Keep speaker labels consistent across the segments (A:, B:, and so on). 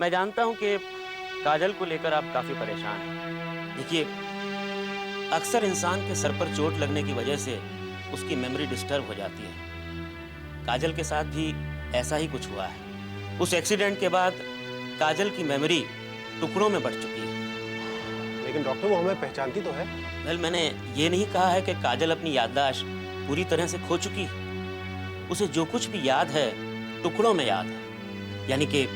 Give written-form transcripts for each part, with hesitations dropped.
A: मैं जानता हूँ कि काजल को लेकर आप काफ़ी परेशान हैं। देखिए, अक्सर इंसान के सर पर चोट लगने की वजह से उसकी मेमोरी डिस्टर्ब हो जाती है। काजल के साथ भी ऐसा ही कुछ हुआ है। उस एक्सीडेंट के बाद काजल की मेमोरी टुकड़ों में बँट चुकी है।
B: लेकिन डॉक्टर वो हमें पहचानती तो है।
A: वेल, मैंने ये नहीं कहा है कि काजल अपनी याददाश्त पूरी तरह से खो चुकी है। उसे जो कुछ भी याद है, टुकड़ों में याद है। यानी कि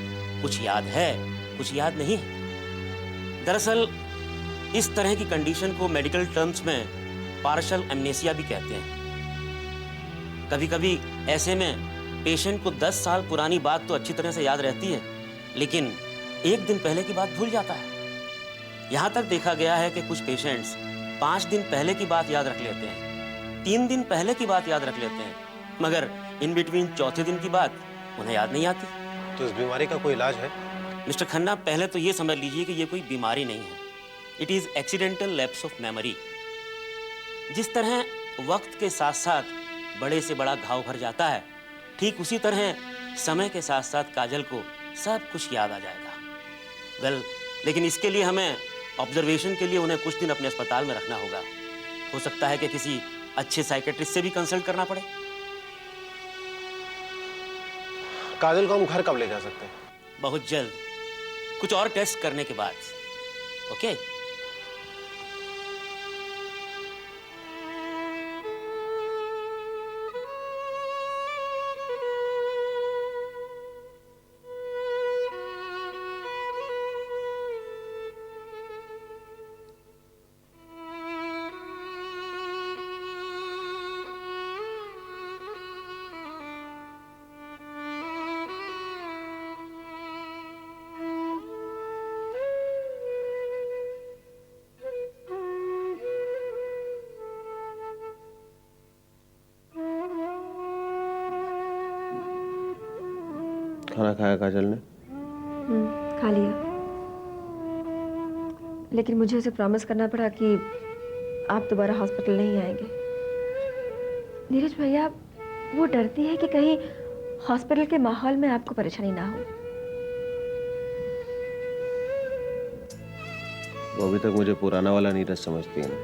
A: कुछ याद है, कुछ याद नहीं है। दरअसल इस तरह की कंडीशन को मेडिकल टर्म्स में पार्शल एमनेसिया भी कहते हैं। कभी-कभी ऐसे में पेशेंट को 10 साल पुरानी बात तो अच्छी तरह से याद रहती है, लेकिन एक दिन पहले की बात भूल जाता है। यहाँ तक देखा गया है कि कुछ पेशेंट्स 5 दिन पहले की बात याद रख लेते हैं, 3 दिन पहले की बात याद रख लेते हैं, मगर इन बिटवीन चौथे दिन की बात उन्हें याद नहीं आती।
B: तो इस बीमारी का कोई इलाज है?
A: मिस्टर खन्ना, पहले तो ये समझ लीजिए कि ये कोई बीमारी नहीं है। It is accidental lapse of memory. जिस तरह वक्त के साथ साथ बड़े से बड़ा घाव भर जाता है, ठीक उसी तरह समय के साथ साथ काजल को सब कुछ याद आ जाएगा। वेल, लेकिन इसके लिए हमें ऑब्जर्वेशन के लिए उन्हें कुछ दिन अपने अस्पताल में रखना होगा। हो सकता है कि किसी अच्छे साइकेट्रिस्ट से भी कंसल्ट करना पड़े।
B: काजल को हम घर कब ले जा सकते हैं?
A: बहुत जल्द, कुछ और टेस्ट करने के बाद। ओके?
B: खाना खाया काजल ने?
C: खा लिया, लेकिन मुझे उसे प्रॉमिस करना पड़ा कि आप दोबारा हॉस्पिटल नहीं आएंगे। नीरज भैया, वो डरती है कि कहीं हॉस्पिटल के माहौल में आपको परेशानी ना हो।
B: वो अभी तक मुझे पुराना वाला नीरज समझती है ना।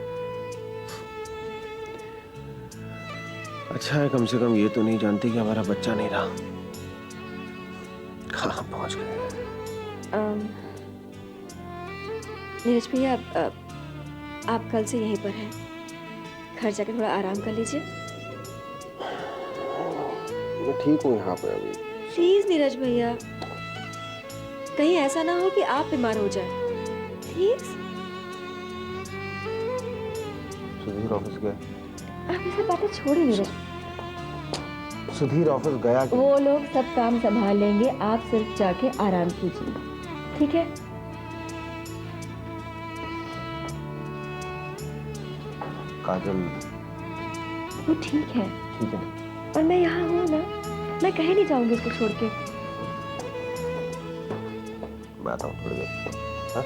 B: अच्छा है, कम से कम ये तो नहीं जानती कि हमारा बच्चा नहीं रहा। कहाँ पहुंच गए?
C: नीरज भैया, आप कल से यहीं पर हैं। घर जाकर थोड़ा आराम कर लीजिए।
B: मैं ठीक हूँ यहाँ पे अभी।
C: प्लीज नीरज भैया, कहीं ऐसा ना हो कि आप बीमार हो जाए। प्लीज।
B: सुधीर ऑफिस गया?
C: आप इसे बातें छोड़िए नीरज।
B: सुधीर ऑफिस गया कि?
C: वो लोग सब काम संभाल लेंगे, आप सिर्फ जाके आराम कीजिए, ठीक है?
B: काजल
C: वो ठीक है।
B: ठीक है।
C: और मैं यहाँ हूँ ना, मैं कहीं नहीं जाऊंगी उसको छोड़ के।
B: मैं आता हूँ थोड़ी देर। हाँ?